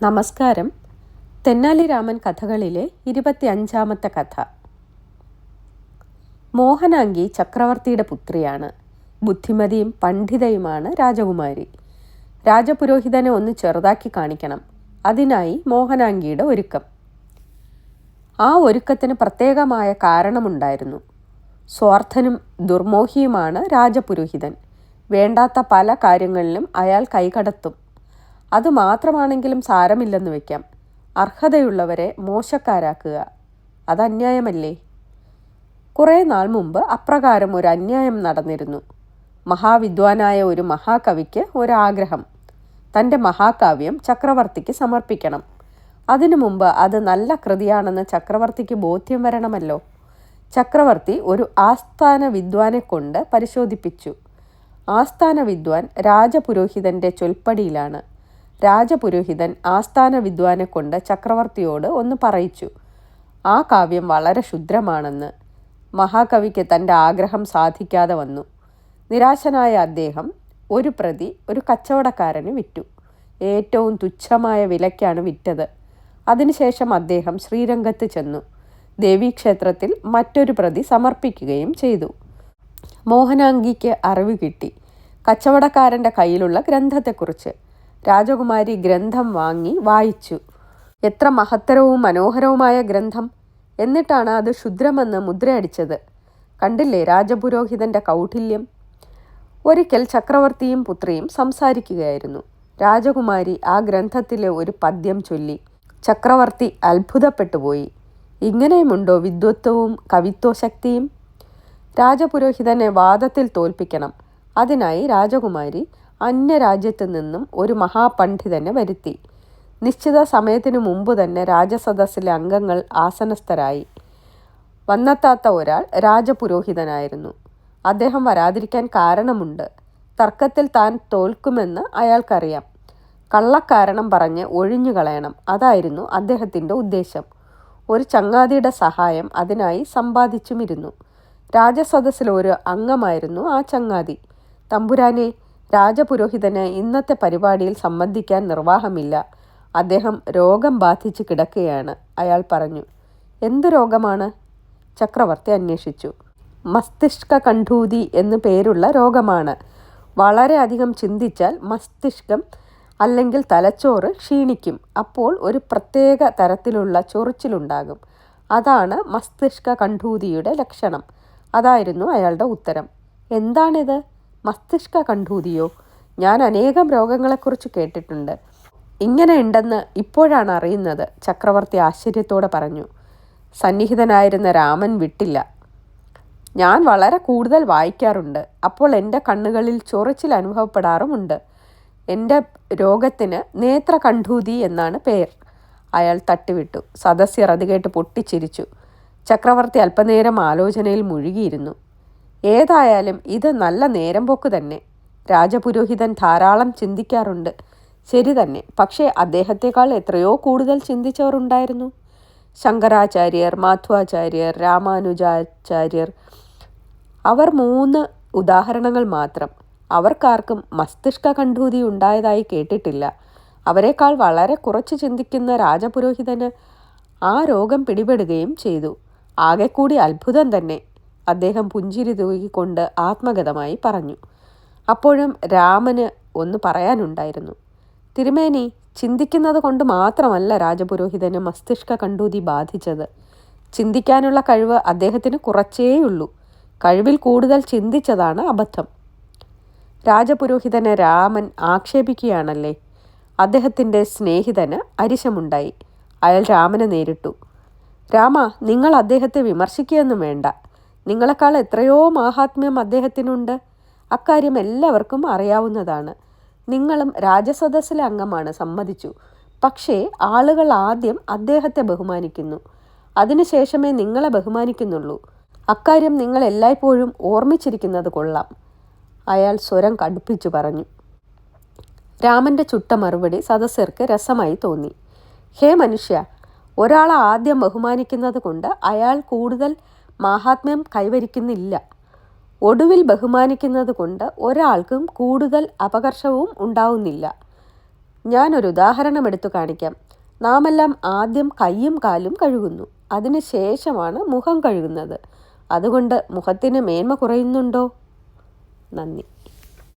നമസ്കാരം. തെന്നാലി രാമൻ കഥകളിലെ 25-ാമത്തെ കഥ. മോഹനാംഗി ചക്രവർത്തിയുടെ പുത്രിയാണ്. ബുദ്ധിമതിയും പണ്ഡിതയുമാണ് രാജകുമാരി. രാജപുരോഹിതനെ ഒന്ന് ചെറുതാക്കി കാണിക്കണം. അതിനായി മോഹനാംഗിയുടെ ഒരുക്കം. ആ ഒരുക്കത്തിന് പ്രത്യേകമായ കാരണമുണ്ടായിരുന്നു. സ്വാർത്ഥനും ദുർമോഹിയുമാണ് രാജപുരോഹിതൻ. വേണ്ടാത്ത പല കാര്യങ്ങളിലും അയാൾ കൈകടത്തും. അതുമാത്രമാണെങ്കിലും സാരമില്ലെന്ന് വയ്ക്കാം. അർഹതയുള്ളവരെ മോശക്കാരാക്കുക, അത് അന്യായമല്ലേ? കുറേ നാൾ മുമ്പ് അപ്രകാരം ഒരു അന്യായം നടന്നിരുന്നു. മഹാവിദ്വാനായ ഒരു മഹാകവിക്ക് ഒരാഗ്രഹം. തൻ്റെ മഹാകാവ്യം ചക്രവർത്തിക്ക് സമർപ്പിക്കണം. അതിനു മുമ്പ് അത് നല്ല കൃതിയാണെന്ന് ചക്രവർത്തിക്ക് ബോധ്യം വരണമല്ലോ. ചക്രവർത്തി ഒരു ആസ്ഥാന വിദ്വാനെ കൊണ്ട് പരിശോധിപ്പിച്ചു. ആസ്ഥാന വിദ്വാൻ രാജപുരോഹിതൻ്റെ ചൊൽപ്പടിയിലാണ്. രാജപുരോഹിതൻ ആസ്ഥാന വിദ്വാനെ കൊണ്ട് ചക്രവർത്തിയോട് ഒന്ന് പറയിച്ചു. ആ കാവ്യം വളരെ ക്ഷുദ്രമാണെന്ന്. മഹാകവിക്ക് തൻ്റെ ആഗ്രഹം സാധിക്കാതെ വന്നു. നിരാശനായ അദ്ദേഹം ഒരു പ്രതി ഒരു കച്ചവടക്കാരന് വിറ്റു. ഏറ്റവും തുച്ഛമായ വിലയ്ക്കാണ് വിറ്റത്. അതിനുശേഷം അദ്ദേഹം ശ്രീരംഗത്ത് ചെന്നു. ദേവീക്ഷേത്രത്തിൽ മറ്റൊരു പ്രതി സമർപ്പിക്കുകയും ചെയ്തു. മോഹനാംഗിക്ക് അറിവ് കിട്ടി കച്ചവടക്കാരൻ്റെ കയ്യിലുള്ള ഗ്രന്ഥത്തെക്കുറിച്ച്. രാജകുമാരി ഗ്രന്ഥം വാങ്ങി വായിച്ചു. എത്ര മഹത്തരവും മനോഹരവുമായ ഗ്രന്ഥം! എന്നിട്ടാണ് അത് ക്ഷുദ്രമെന്ന് മുദ്രയടിച്ചത്. കണ്ടില്ലേ രാജപുരോഹിതൻ്റെ കൗഠില്യം? ഒരിക്കൽ ചക്രവർത്തിയും പുത്രിയും സംസാരിക്കുകയായിരുന്നു. രാജകുമാരി ആ ഗ്രന്ഥത്തിലെ ഒരു പദ്യം ചൊല്ലി. ചക്രവർത്തി അത്ഭുതപ്പെട്ടുപോയി. ഇങ്ങനെയുമുണ്ടോ വിദ്വത്വവും കവിത്വശക്തിയും? രാജപുരോഹിതനെ വാദത്തിൽ തോൽപ്പിക്കണം. അതിനായി രാജകുമാരി അന്യരാജ്യത്തു നിന്നും ഒരു മഹാപണ്ഡിതനെ വരുത്തി. നിശ്ചിത സമയത്തിനു മുമ്പ് തന്നെ രാജസദസ്സിലെ അംഗങ്ങൾ ആസനസ്ഥരായി. വന്നെത്താത്ത ഒരാൾ രാജപുരോഹിതനായിരുന്നു. അദ്ദേഹം വരാതിരിക്കാൻ കാരണമുണ്ട്. തർക്കത്തിൽ താൻ തോൽക്കുമെന്ന് അയാൾക്കറിയാം. കള്ളക്കാരണം പറഞ്ഞ് ഒഴിഞ്ഞു കളയണം, അതായിരുന്നു അദ്ദേഹത്തിൻ്റെ ഉദ്ദേശം. ഒരു ചങ്ങാതിയുടെ സഹായം അതിനായി സമ്പാദിച്ചുമിരുന്നു. രാജസദസ്സിലെ ഒരു അംഗമായിരുന്നു ആ ചങ്ങാതി. തമ്പുരാനെ, രാജപുരോഹിതന് ഇന്നത്തെ പരിപാടിയിൽ സംബന്ധിക്കാൻ നിർവാഹമില്ല. അദ്ദേഹം രോഗം ബാധിച്ച് കിടക്കുകയാണ്, അയാൾ പറഞ്ഞു. എന്തു രോഗമാണ്? ചക്രവർത്തി അന്വേഷിച്ചു. മസ്തിഷ്ക കണ്ഠൂതി എന്നു പേരുള്ള രോഗമാണ്. വളരെയധികം ചിന്തിച്ചാൽ മസ്തിഷ്കം അല്ലെങ്കിൽ തലച്ചോറ് ക്ഷീണിക്കും. അപ്പോൾ ഒരു പ്രത്യേക തരത്തിലുള്ള ചൊറിച്ചിലുണ്ടാകും. അതാണ് മസ്തിഷ്ക കണ്ഠൂതിയുടെ ലക്ഷണം. അതായിരുന്നു അയാളുടെ ഉത്തരം. എന്താണിത്? മസ്തിഷ്ക കണ്ഠൂതിയോ? ഞാൻ അനേകം രോഗങ്ങളെക്കുറിച്ച് കേട്ടിട്ടുണ്ട്. ഇങ്ങനെ ഉണ്ടെന്ന് ഇപ്പോഴാണ് അറിയുന്നത്, ചക്രവർത്തി ആശ്ചര്യത്തോടെ പറഞ്ഞു. സന്നിഹിതനായിരുന്ന രാമൻ വിട്ടില്ല. ഞാൻ വളരെ കൂടുതൽ വായിക്കാറുണ്ട്. അപ്പോൾ എൻ്റെ കണ്ണുകളിൽ ചൊറിച്ചിൽ അനുഭവപ്പെടാറുമുണ്ട്. എൻ്റെ രോഗത്തിന് നേത്രകണ്ഠൂതി എന്നാണ് പേർ. അയാൾ തട്ടിവിട്ടു. സദസ്യർ അത് കേട്ട് പൊട്ടിച്ചിരിച്ചു. ചക്രവർത്തി അല്പനേരം ആലോചനയിൽ മുഴുകിയിരുന്നു. ഏതായാലും ഇത് നല്ല നേരം പോക്ക് തന്നെ. രാജപുരോഹിതൻ ധാരാളം ചിന്തിക്കാറുണ്ട്. ശരി തന്നെ. പക്ഷേ അദ്ദേഹത്തെക്കാൾ എത്രയോ കൂടുതൽ ചിന്തിച്ചവർ ഉണ്ടായിരുന്നു. ശങ്കരാചാര്യർ, മാധ്വാചാര്യർ, രാമാനുജാചാര്യർ. അവർ 3 ഉദാഹരണങ്ങൾ മാത്രം. അവർക്കാർക്കും മസ്തിഷ്ക കണ്ഠൂതി ഉണ്ടായതായി കേട്ടിട്ടില്ല. അവരെക്കാൾ വളരെ കുറച്ച് ചിന്തിക്കുന്ന രാജപുരോഹിതന് ആ രോഗം പിടിപെടുകയും ചെയ്തു. ആകെക്കൂടി അത്ഭുതം തന്നെ, അദ്ദേഹം പുഞ്ചിരി തൂകിക്കൊണ്ട് ആത്മഗതമായി പറഞ്ഞു. അപ്പോഴും രാമന് ഒന്ന് പറയാനുണ്ടായിരുന്നു. തിരുമേനി, ചിന്തിക്കുന്നത് കൊണ്ട് മാത്രമല്ല രാജപുരോഹിതന് മസ്തിഷ്ക കണ്ഠൂതി ബാധിച്ചത്. ചിന്തിക്കാനുള്ള കഴിവ് അദ്ദേഹത്തിന് കുറച്ചേയുള്ളൂ. കഴിവിൽ കൂടുതൽ ചിന്തിച്ചതാണ് അബദ്ധം. രാജപുരോഹിതനെ രാമൻ ആക്ഷേപിക്കുകയാണല്ലേ? അദ്ദേഹത്തിൻ്റെ സ്നേഹിതന് അരിശമുണ്ടായി. അയാൾ രാമനെ നേരിട്ടു. രാമ, നിങ്ങൾ അദ്ദേഹത്തെ വിമർശിക്കുകയൊന്നും വേണ്ട. നിങ്ങളെക്കാൾ എത്രയോ മാഹാത്മ്യം അദ്ദേഹത്തിനുണ്ട്. അക്കാര്യം എല്ലാവർക്കും അറിയാവുന്നതാണ്. നിങ്ങളും രാജസദസ്സിലെ അംഗമാണ്, സമ്മതിച്ചു. പക്ഷേ ആളുകൾ ആദ്യം അദ്ദേഹത്തെ ബഹുമാനിക്കുന്നു. അതിനുശേഷമേ നിങ്ങളെ ബഹുമാനിക്കുന്നുള്ളൂ. അക്കാര്യം നിങ്ങൾ എല്ലായ്പ്പോഴും ഓർമ്മിച്ചിരിക്കുന്നത് കൊള്ളാം, അയാൾ സ്വരം കടുപ്പിച്ചു പറഞ്ഞു. രാമൻ്റെ ചുട്ട മറുപടി സദസ്യർക്ക് രസമായി തോന്നി. ഹേ മനുഷ്യ, ഒരാളെ ആദ്യം ബഹുമാനിക്കുന്നത് കൊണ്ട് അയാൾ കൂടുതൽ മാഹാത്മ്യം കൈവരിക്കുന്നില്ല. ഒടുവിൽ ബഹുമാനിക്കുന്നത് കൊണ്ട് ഒരാൾക്കും കൂടുതൽ അപകർഷവും ഉണ്ടാവുന്നില്ല. ഞാനൊരു ഉദാഹരണം എടുത്തു കാണിക്കാം. നാമെല്ലാം ആദ്യം കൈയും കാലും കഴുകുന്നു. അതിന് ശേഷമാണ് മുഖം കഴുകുന്നത്. അതുകൊണ്ട് മുഖത്തിന് മേന്മ കുറയുന്നുണ്ടോ? നന്ദി.